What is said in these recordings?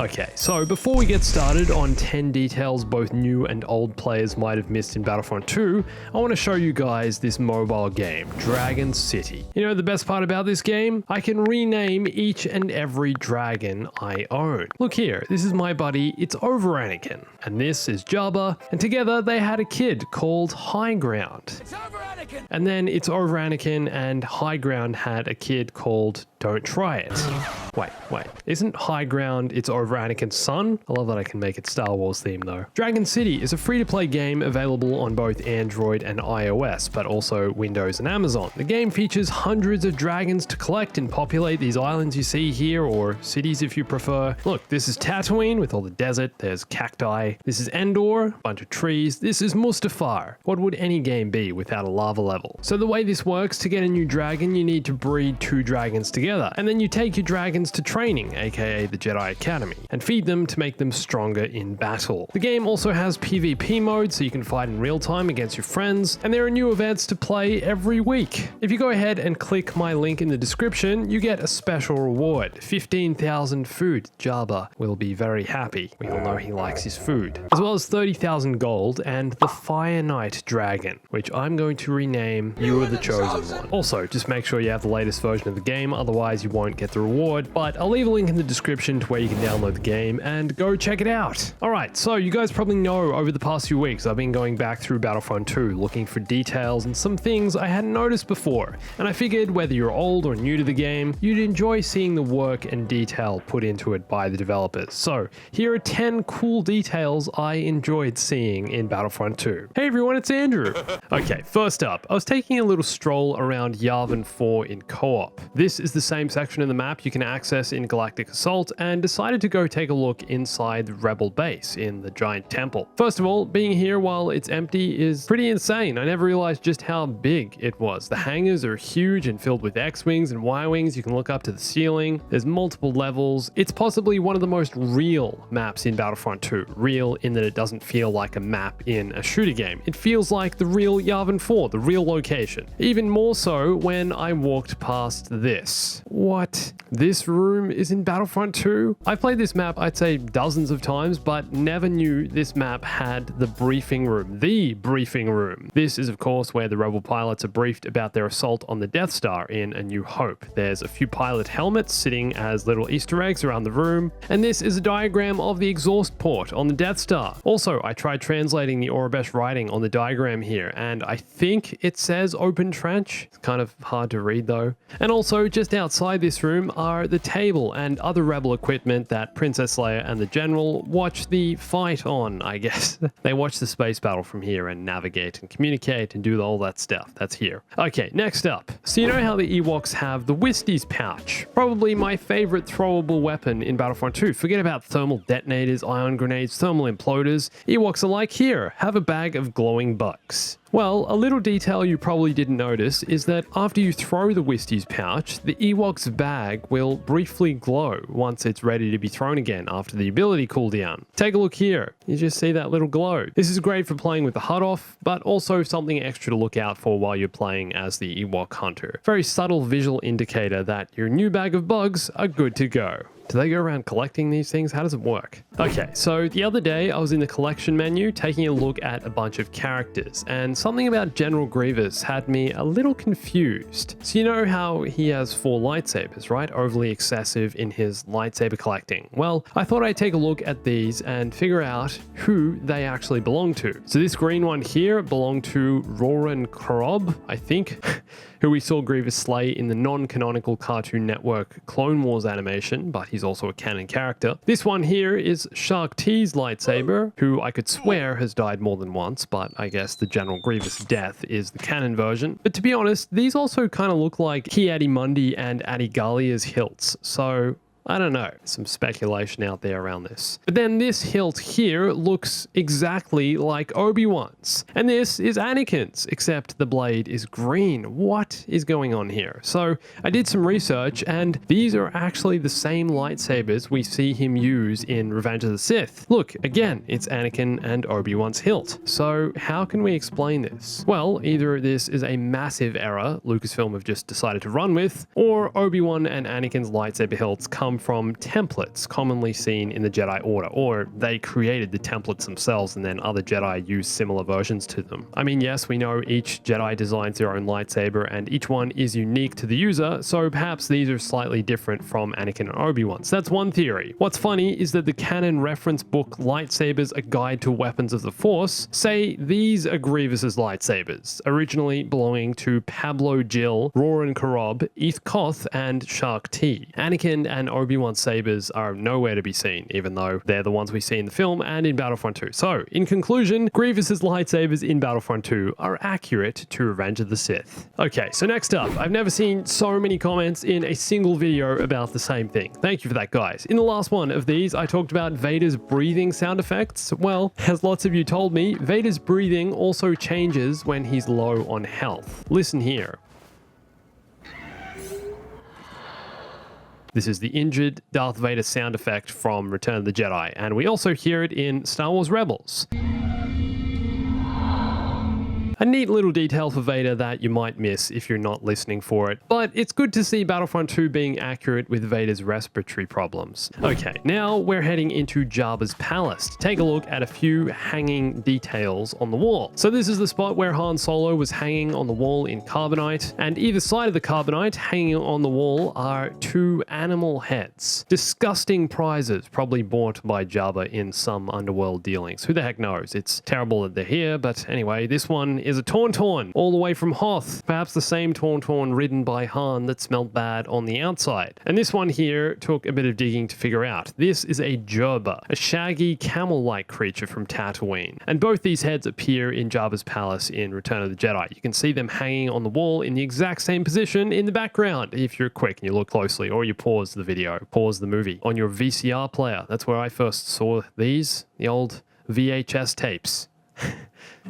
Okay, so before we get started on 10 details both new and old players might have missed in Battlefront 2, I want to show you guys this mobile game, Dragon City. You know the best part about this game? I can rename each and every dragon I own. Look here, this is my buddy, it's Over Anakin, and this is Jabba, and together they had a kid called High Ground. It's over, Anakin! And then it's Over Anakin and High Ground had a kid called Don't Try It. Wait, isn't High Ground it's Over Anakin's son? I love that I can make it Star Wars theme though. Dragon City is a free-to-play game available on both Android and iOS, but also Windows and Amazon. The game features hundreds of dragons to collect and populate these islands you see here, or cities if you prefer. Look, this is Tatooine with all the desert, there's cacti. This is Endor, a bunch of trees. This is Mustafar. What would any game be without a lava level? So the way this works, to get a new dragon, you need to breed 2 dragons together, and then you take your dragons to training, aka the Jedi Academy, and feed them to make them stronger in battle. The game also has PvP mode, so you can fight in real time against your friends, and there are new events to play every week. If you go ahead and click my link in the description, you get a special reward, 15,000 food. Jabba will be very happy. We all know he likes his food. As well as 30,000 gold and the Fire Knight Dragon, which I'm going to rename You Are the Chosen One. Also, just make sure you have the latest version of the game, otherwise you won't get the reward, but I'll leave a link in the description to where you can download the game and go check it out. Alright, so you guys probably know over the past few weeks I've been going back through Battlefront 2 looking for details and some things I hadn't noticed before, and I figured whether you're old or new to the game, you'd enjoy seeing the work and detail put into it by the developers. So here are 10 cool details I enjoyed seeing in Battlefront 2. Hey everyone, it's Andrew. Okay, first up, I was taking a little stroll around Yavin IV in co-op. This is the same section of the map you can access in Galactic Assault, and decided to go take a look inside the Rebel base in the giant temple. First of all, being here while it's empty is pretty insane. I never realized just how big it was. The hangars are huge and filled with X-Wings and Y-Wings. You can look up to the ceiling. There's multiple levels. It's possibly one of the most real maps in Battlefront 2. Real in that it doesn't feel like a map in a shooter game. It feels like the real Yavin IV, the real location. Even more so when I walked past this. What? This room is in Battlefront 2? I've played this map, I'd say dozens of times, but never knew this map had the briefing room. The briefing room. This is of course where the Rebel pilots are briefed about their assault on the Death Star in A New Hope. There's a few pilot helmets sitting as little Easter eggs around the room, and this is a diagram of the exhaust port on the Death Star. Also, I tried translating the Aurebesh writing on the diagram here, and I think it says open trench. It's kind of hard to read though. And also, just outside this room are the table and other Rebel equipment that Princess Leia and the General watch the fight on, I guess. They watch the space battle from here and navigate and communicate and do all that stuff. That's here. Okay, next up. So you know how the Ewoks have the Wisties pouch? Probably my favorite throwable weapon in Battlefront 2. Forget about thermal detonators, ion grenades, thermal imploders. Ewoks are like, here, have a bag of glowing bugs. Well, a little detail you probably didn't notice is that after you throw the Wisties pouch, the Ewok's bag will briefly glow once it's ready to be thrown again after the ability cooldown. Take a look here. You just see that little glow. This is great for playing with the HUD off, but also something extra to look out for while you're playing as the Ewok Hunter. Very subtle visual indicator that your new bag of bugs are good to go. Do they go around collecting these things? How does it work? Okay, so the other day I was in the collection menu taking a look at a bunch of characters, and something about General Grievous had me a little confused. So you know how he has 4 lightsabers, right? Overly excessive in his lightsaber collecting. Well, I thought I'd take a look at these and figure out who they actually belong to. So this green one here belonged to Roran Korob, I think, who we saw Grievous slay in the non-canonical Cartoon Network Clone Wars animation, but he's also a canon character. This one here is Shark T's lightsaber, who I could swear has died more than once, but I guess the General Grievous death is the canon version. But to be honest, these also kind of look like Ki-Adi-Mundi and Adi-Gallia's hilts, so I don't know, some speculation out there around this. But then this hilt here looks exactly like Obi-Wan's. And this is Anakin's, except the blade is green. What is going on here? So I did some research, and these are actually the same lightsabers we see him use in Revenge of the Sith. Look, again, it's Anakin and Obi-Wan's hilt. So how can we explain this? Well, either this is a massive error Lucasfilm have just decided to run with, or Obi-Wan and Anakin's lightsaber hilts come from templates commonly seen in the Jedi Order, or they created the templates themselves and then other Jedi used similar versions to them. I mean, yes, we know each Jedi designs their own lightsaber and each one is unique to the user, so perhaps these are slightly different from Anakin and Obi-Wan's. That's one theory. What's funny is that the canon reference book Lightsabers: A Guide to Weapons of the Force say these are Grievous's lightsabers, originally belonging to Pablo Jill, Roran Korob, Eth Koth, and Shark T. Anakin and Obi-Wan's sabers are nowhere to be seen, even though they're the ones we see in the film and in Battlefront 2. So, in conclusion, Grievous's lightsabers in Battlefront 2 are accurate to Revenge of the Sith. Okay, so next up, I've never seen so many comments in a single video about the same thing. Thank you for that, guys. In the last one of these, I talked about Vader's breathing sound effects. Well, as lots of you told me, Vader's breathing also changes when he's low on health. Listen here. This is the injured Darth Vader sound effect from Return of the Jedi, and we also hear it in Star Wars Rebels. A neat little detail for Vader that you might miss if you're not listening for it, but it's good to see Battlefront 2 being accurate with Vader's respiratory problems. Okay, now we're heading into Jabba's palace to take a look at a few hanging details on the wall. So this is the spot where Han Solo was hanging on the wall in carbonite, and either side of the carbonite hanging on the wall are two animal heads. Disgusting prizes, probably bought by Jabba in some underworld dealings. Who the heck knows? It's terrible that they're here, but anyway, this one is a Tauntaun, all the way from Hoth. Perhaps the same Tauntaun ridden by Han that smelled bad on the outside. And this one here took a bit of digging to figure out. This is a Jerba, a shaggy camel-like creature from Tatooine. And both these heads appear in Jabba's palace in Return of the Jedi. You can see them hanging on the wall in the exact same position in the background if you're quick and you look closely, or you pause the video, pause the movie on your VCR player. That's where I first saw these, the old VHS tapes.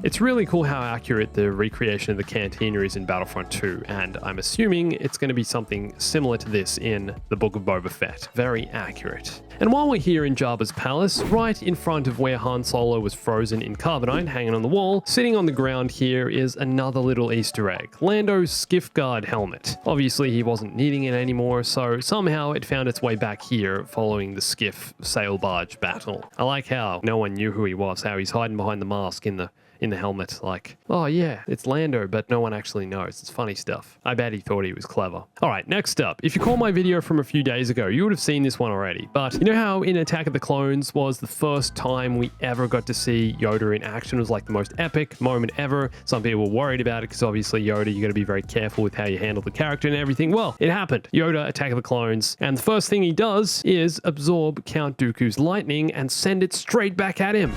It's really cool how accurate the recreation of the cantina is in Battlefront 2, and I'm assuming it's going to be something similar to this in the Book of Boba Fett. Very accurate. And while we're here in Jabba's palace, right in front of where Han Solo was frozen in carbonite, hanging on the wall, sitting on the ground here is another little Easter egg, Lando's skiff guard helmet. Obviously he wasn't needing it anymore, so somehow it found its way back here following the skiff sail barge battle. I like how no one knew who he was, how he's hiding behind the mask in the helmet, like, oh yeah, it's Lando, but no one actually knows. It's funny stuff. I bet he thought he was clever. Alright, next up. If you call my video from a few days ago, you would have seen this one already, but you know how in Attack of the Clones was the first time we ever got to see Yoda in action? It was like the most epic moment ever. Some people were worried about it because obviously Yoda, you got to be very careful with how you handle the character and everything. Well, it happened. Yoda, Attack of the Clones, and the first thing he does is absorb Count Dooku's lightning and send it straight back at him.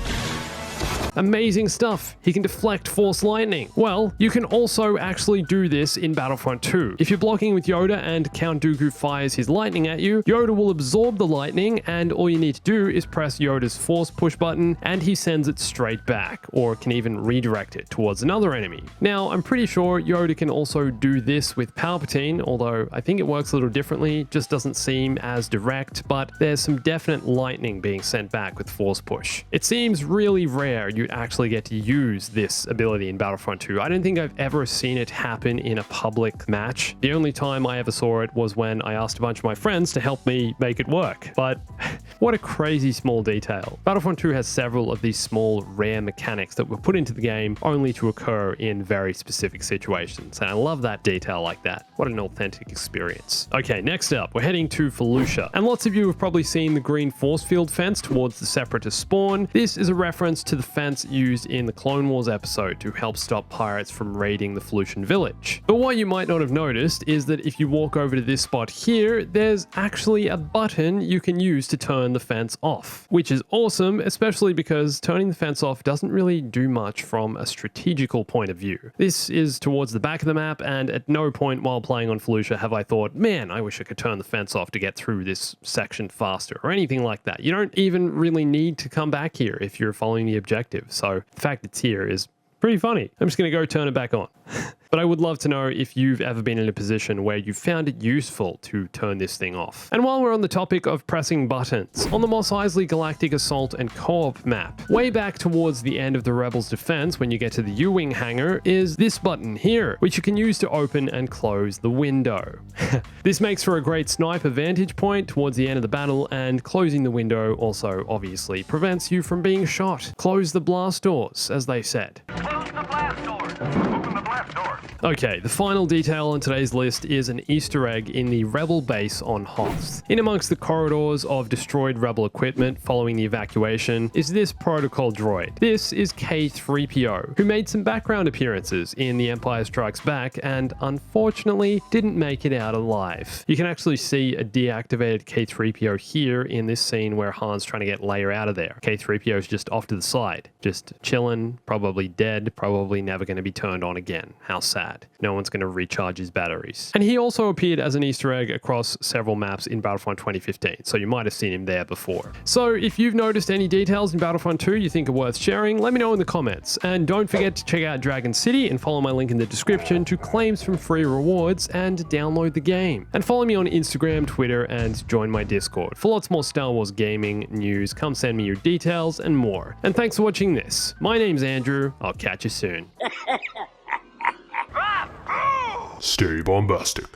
Amazing stuff. He can deflect Force lightning. Well, you can also actually do this in Battlefront 2. If you're blocking with Yoda and Count Dooku fires his lightning at you, Yoda will absorb the lightning, and all you need to do is press Yoda's Force push button and he sends it straight back, or can even redirect it towards another enemy. Now, I'm pretty sure Yoda can also do this with Palpatine, although I think it works a little differently, just doesn't seem as direct, but there's some definite lightning being sent back with Force push. It seems really rare you actually get to use this ability in Battlefront 2. I don't think I've ever seen it happen in a public match. The only time I ever saw it was when I asked a bunch of my friends to help me make it work. But what a crazy small detail. Battlefront 2 has several of these small, rare mechanics that were put into the game only to occur in very specific situations. And I love that detail like that. What an authentic experience. Okay, next up, we're heading to Felucia. And lots of you have probably seen the green force field fence towards the Separatist spawn. This is a reference to the fence used in the Clone Wars episode to help stop pirates from raiding the Felucian village. But what you might not have noticed is that if you walk over to this spot here, there's actually a button you can use to turn the fence off, which is awesome, especially because turning the fence off doesn't really do much from a strategical point of view. This is towards the back of the map, and at no point while playing on Felucia have I thought, man, I wish I could turn the fence off to get through this section faster, or anything like that. You don't even really need to come back here if you're following the objective. So the fact it's here is Pretty funny. I'm just going to go turn it back on. But I would love to know if you've ever been in a position where you found it useful to turn this thing off. And while we're on the topic of pressing buttons, on the Mos Eisley Galactic Assault and Co-op map, way back towards the end of the Rebels' defense when you get to the U-Wing hangar, is this button here, which you can use to open and close the window. This makes for a great sniper vantage point towards the end of the battle, and closing the window also obviously prevents you from being shot. Close the blast doors, as they said. Close the blast doors. Open the blast doors. Okay, the final detail on today's list is an Easter egg in the Rebel base on Hoth. In amongst the corridors of destroyed Rebel equipment following the evacuation is this protocol droid. This is K-3PO, who made some background appearances in The Empire Strikes Back and unfortunately didn't make it out alive. You can actually see a deactivated K-3PO here in this scene where Han's trying to get Leia out of there. K-3PO is just off to the side, just chilling, probably dead, probably never going to be turned on again. How sad. No one's going to recharge his batteries. And he also appeared as an Easter egg across several maps in Battlefront 2015, so you might have seen him there before. So if you've noticed any details in Battlefront 2 you think are worth sharing, let me know in the comments. And don't forget to check out Dragon City and follow my link in the description to claim some free rewards and download the game. And follow me on Instagram, Twitter, and join my Discord for lots more Star Wars gaming, news, come send me your details, and more. And thanks for watching this. My name's Andrew, I'll catch you soon. Stay bombastic.